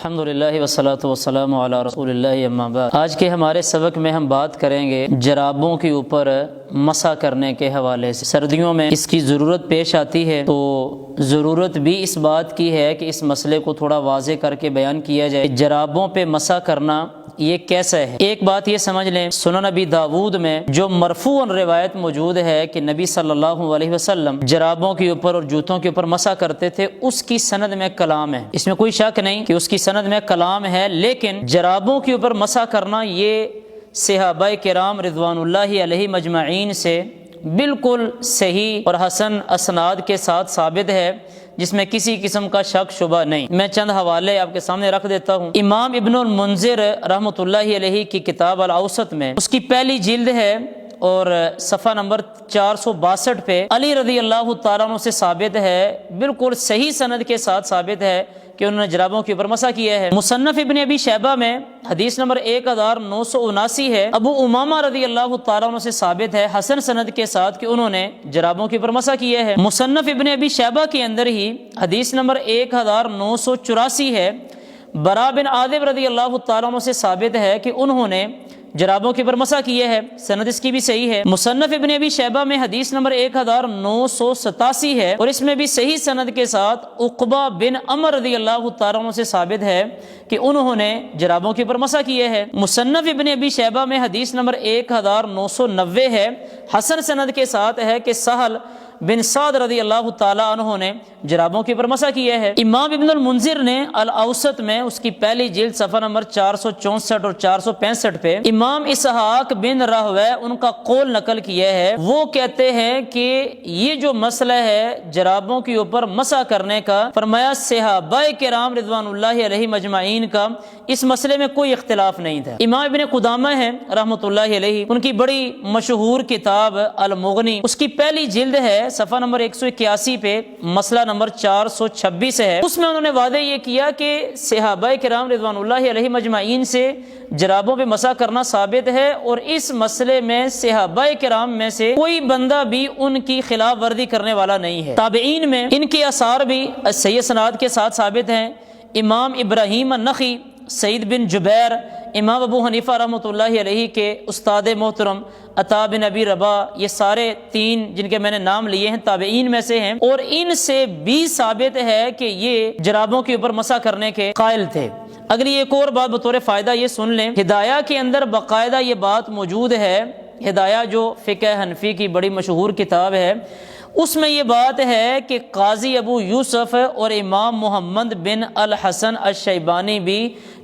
الحمدللہ والصلاۃ والسلام علی رسول اللہ اما بعد۔ آج کے ہمارے سبق میں ہم بات کریں گے جرابوں کے اوپر مسح کرنے کے حوالے سے۔ سردیوں میں اس کی ضرورت پیش آتی ہے تو ضرورت بھی اس بات کی ہے کہ اس مسئلے کو تھوڑا واضح کر کے بیان کیا جائے کہ جرابوں پہ مسح کرنا یہ کیسا ہے۔ ایک بات یہ سمجھ لیں، سنن نبی داود میں جو مرفوعاً روایت موجود ہے کہ نبی صلی اللہ علیہ وسلم جرابوں کے اوپر اور جوتوں کے اوپر مسح کرتے تھے، اس کی سند میں کلام ہے، اس میں کوئی شک نہیں کہ اس کی سند میں کلام ہے، لیکن جرابوں کے اوپر مسح کرنا یہ صحابہ کرام رضوان اللہ علیہ مجمعین سے بالکل صحیح اور حسن اسناد کے ساتھ ثابت ہے، جس میں کسی قسم کا شک شبہ نہیں۔ میں چند حوالے آپ کے سامنے رکھ دیتا ہوں۔ امام ابن المنذر رحمۃ اللہ علیہ کی کتاب الاوسط میں اس کی پہلی جلد ہے اور صفحہ نمبر 462 پہ علی رضی اللہ تعالیٰ عنہ سے ثابت ہے، بالکل صحیح سند کے ساتھ ثابت ہے کہ انہوں نے جرابوں کے اوپر مسح کیا ہے۔ مصنف ابن ابی شیبہ میں حدیث نمبر 1979 ہے، ابو امامہ رضی اللہ تعالیٰ عنہ سے ثابت ہے حسن سند کے ساتھ کہ انہوں نے جرابوں کے اوپر مسح کیا ہے۔ مصنف ابن ابی شیبہ کے اندر ہی حدیث نمبر 1984 ہے، برا بن عازب رضی اللہ تعالیٰ عنہ سے ثابت ہے کہ انہوں نے جرابوں کے اوپر مسح کیے ہے، سند اس کی بھی صحیح ہے۔ مصنف ابن ابی شیبہ میں حدیث نمبر 1987 ہے اور اس میں بھی صحیح سند کے ساتھ عقبہ بن عمر رضی اللہ تعالیٰ عنہ سے ثابت ہے کہ انہوں نے جرابوں کے اوپر مسح کیے ہے۔ مصنف ابن ابی شیبہ میں حدیث نمبر 1990 ہے، حسن سند کے ساتھ ہے کہ سہل بن سعد رضی اللہ تعالیٰ عنہ نے جرابوں کے اوپر مسح کیا ہے۔ امام ابن المنذر نے الاوسط میں اس کی پہلی جلد صفحہ نمبر 464 اور 465 پہ امام اسحاق بن راہوے ان کا قول نقل کیا ہے، وہ کہتے ہیں کہ یہ جو مسئلہ ہے جرابوں کے اوپر مسح کرنے کا، فرمایا صحابہ کرام رضوان اللہ علیہ مجمعین کا اس مسئلے میں کوئی اختلاف نہیں تھا۔ امام ابن قدامہ ہیں رحمۃ اللہ علیہ، ان کی بڑی مشہور کتاب المغنی، اس کی پہلی جلد ہے صفحہ نمبر 181 پہ مسئلہ نمبر 426 ہے، اس میں انہوں نے واضح یہ کیا کہ صحابہ کرام رضوان اللہ علیہ مجمعین سے جرابوں پہ مسح کرنا ثابت ہے، اور اس مسئلے میں صحابہ کرام میں سے کوئی بندہ بھی ان کی خلاف ورزی کرنے والا نہیں ہے۔ تابعین میں ان کے آثار بھی صحیح اسناد کے ساتھ ثابت ہیں۔ امام ابراہیم النخعی، سعید بن جبیر، امام ابو حنیفہ رحمۃ اللہ علیہ کے استاد محترم عطا بن ابی رباح، یہ سارے تین جن کے میں نے نام لیے ہیں تابعین میں سے ہیں، اور ان سے بھی ثابت ہے کہ یہ جرابوں کے اوپر مسح کرنے کے قائل تھے۔ اگلی ایک اور بات بطور فائدہ یہ سن لیں، ہدایہ کے اندر باقاعدہ یہ بات موجود ہے، ہدایہ جو فقہ حنفی کی بڑی مشہور کتاب ہے، اس میں یہ بات ہے کہ قاضی ابو یوسف اور امام محمد بن الحسن الشیبانی بھی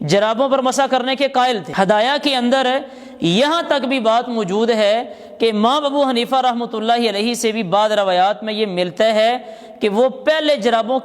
جرابوں پر مسح کرنے کے قائل تھے۔ ہدایہ کے اندر یہاں تک بھی بات موجود ہے کہ امام ابو حنیفہ رحمۃ اللہ علیہ سے بھی بعض روایات میں یہ ملتا ہے کہ وہ پہلے جرابوں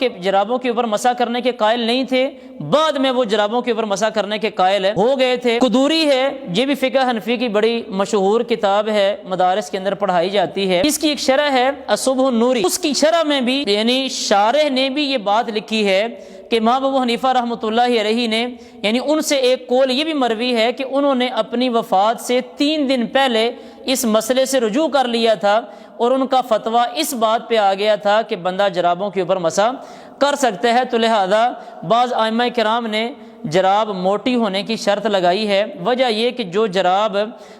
کے اوپر مسح کرنے کے قائل نہیں تھے، بعد میں وہ جرابوں کے اوپر مسح کرنے کے قائل ہو گئے تھے۔ قدوری ہے، یہ بھی فقہ حنفی کی بڑی مشہور کتاب ہے، مدارس کے اندر پڑھائی جاتی ہے، اس کی ایک شرح ہے الصبح النوری، اس کی شرح میں بھی یعنی شارح نے بھی یہ بات لکھی ہے کہ امام ابو حنیفہ رحمۃ اللہ علیہ نے یعنی ان سے ایک قول یہ بھی مروی ہے کہ انہوں نے اپنی وفات سے 3 دن پہلے اس مسئلے سے رجوع کر لیا تھا، اور ان کا فتویٰ اس بات پہ آ گیا تھا کہ بندہ جرابوں کے اوپر مسح کر سکتا ہے۔ تو لہذا بعض ائمہ کرام نے جراب موٹی ہونے کی شرط لگائی ہے، وجہ یہ کہ جو جراب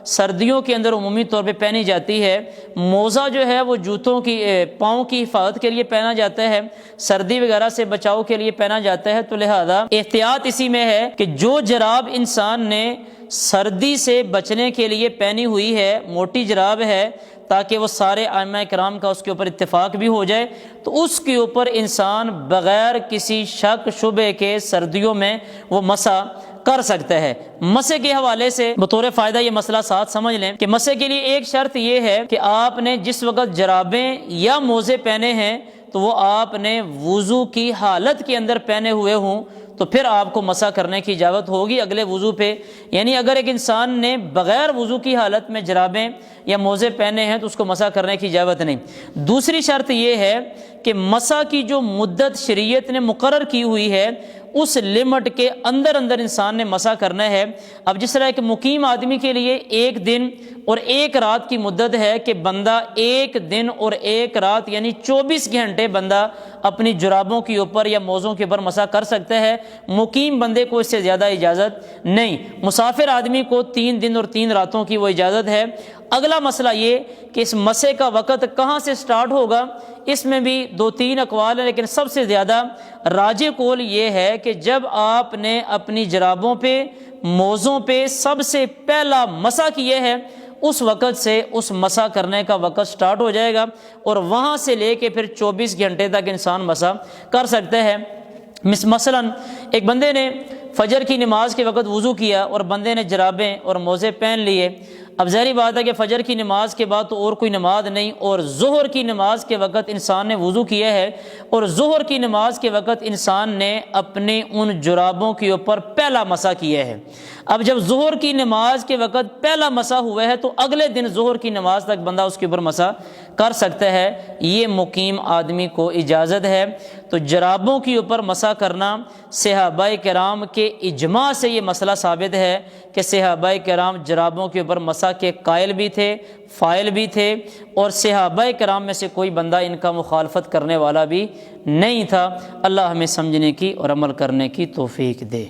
سردیوں کے اندر عمومی طور پہ پہنی جاتی ہے، موزہ جو ہے وہ جوتوں کی پاؤں کی حفاظت کے لیے پہنا جاتا ہے، سردی وغیرہ سے بچاؤ کے لیے پہنا جاتا ہے، تو لہذا احتیاط اسی میں ہے کہ جو جراب انسان نے سردی سے بچنے کے لیے پہنی ہوئی ہے، موٹی جراب ہے، تاکہ وہ سارے ائمہ کرام کا اس کے اوپر اتفاق بھی ہو جائے، تو اس کے اوپر انسان بغیر کسی شک شبے کے سردیوں میں وہ مسح کر سکتا ہے۔ مسح کے حوالے سے بطور فائدہ یہ مسئلہ ساتھ سمجھ لیں کہ مسح کے لیے ایک شرط یہ ہے کہ آپ نے جس وقت جرابیں یا موزے پہنے ہیں تو وہ آپ نے وضو کی حالت کے اندر پہنے ہوئے ہوں، تو پھر آپ کو مسح کرنے کی اجازت ہوگی اگلے وضو پہ۔ یعنی اگر ایک انسان نے بغیر وضو کی حالت میں جرابیں یا موزے پہنے ہیں تو اس کو مسح کرنے کی اجازت نہیں۔ دوسری شرط یہ ہے کہ مسح کی جو مدت شریعت نے مقرر کی ہوئی ہے اس لمٹ کے اندر انسان نے مسح کرنا ہے۔ اب جس طرح کہ مقیم آدمی کے لیے 1 دن اور 1 رات کی مدت ہے کہ بندہ 1 دن اور 1 رات یعنی 24 گھنٹے بندہ اپنی جرابوں کے اوپر یا موزوں کے اوپر مسح کر سکتا ہے، مقیم بندے کو اس سے زیادہ اجازت نہیں۔ مسافر آدمی کو 3 دن اور 3 راتوں کی وہ اجازت ہے۔ اگلا مسئلہ یہ کہ اس مسح کا وقت کہاں سے سٹارٹ ہوگا، اس میں بھی 2-3 اقوال ہیں، لیکن سب سے زیادہ راجح قول یہ ہے کہ جب آپ نے اپنی جرابوں پہ موزوں پہ سب سے پہلا مسح کیا ہے اس وقت سے اس مسح کرنے کا وقت سٹارٹ ہو جائے گا، اور وہاں سے لے کے پھر 24 گھنٹے تک انسان مسح کر سکتا ہے۔ مثلا ایک بندے نے فجر کی نماز کے وقت وضو کیا اور بندے نے جرابیں اور موزے پہن لیے، اب ظاہری بات ہے کہ فجر کی نماز کے بعد تو اور کوئی نماز نہیں، اور ظہر کی نماز کے وقت انسان نے وضو کیا ہے اور ظہر کی نماز کے وقت انسان نے اپنے ان جرابوں کے اوپر پہلا مسح کیا ہے۔ اب جب ظہر کی نماز کے وقت پہلا مسح ہوا ہے تو اگلے دن ظہر کی نماز تک بندہ اس کے اوپر مسح کر سکتا ہے، یہ مقیم آدمی کو اجازت ہے۔ تو جرابوں کے اوپر مسح کرنا صحابہ کرام کے اجماع سے یہ مسئلہ ثابت ہے کہ صحابہ کرام جرابوں کے اوپر مسح کے قائل بھی تھے، فاعل بھی تھے، اور صحابہ کرام میں سے کوئی بندہ ان کا مخالفت کرنے والا بھی نہیں تھا۔ اللہ ہمیں سمجھنے کی اور عمل کرنے کی توفیق دے۔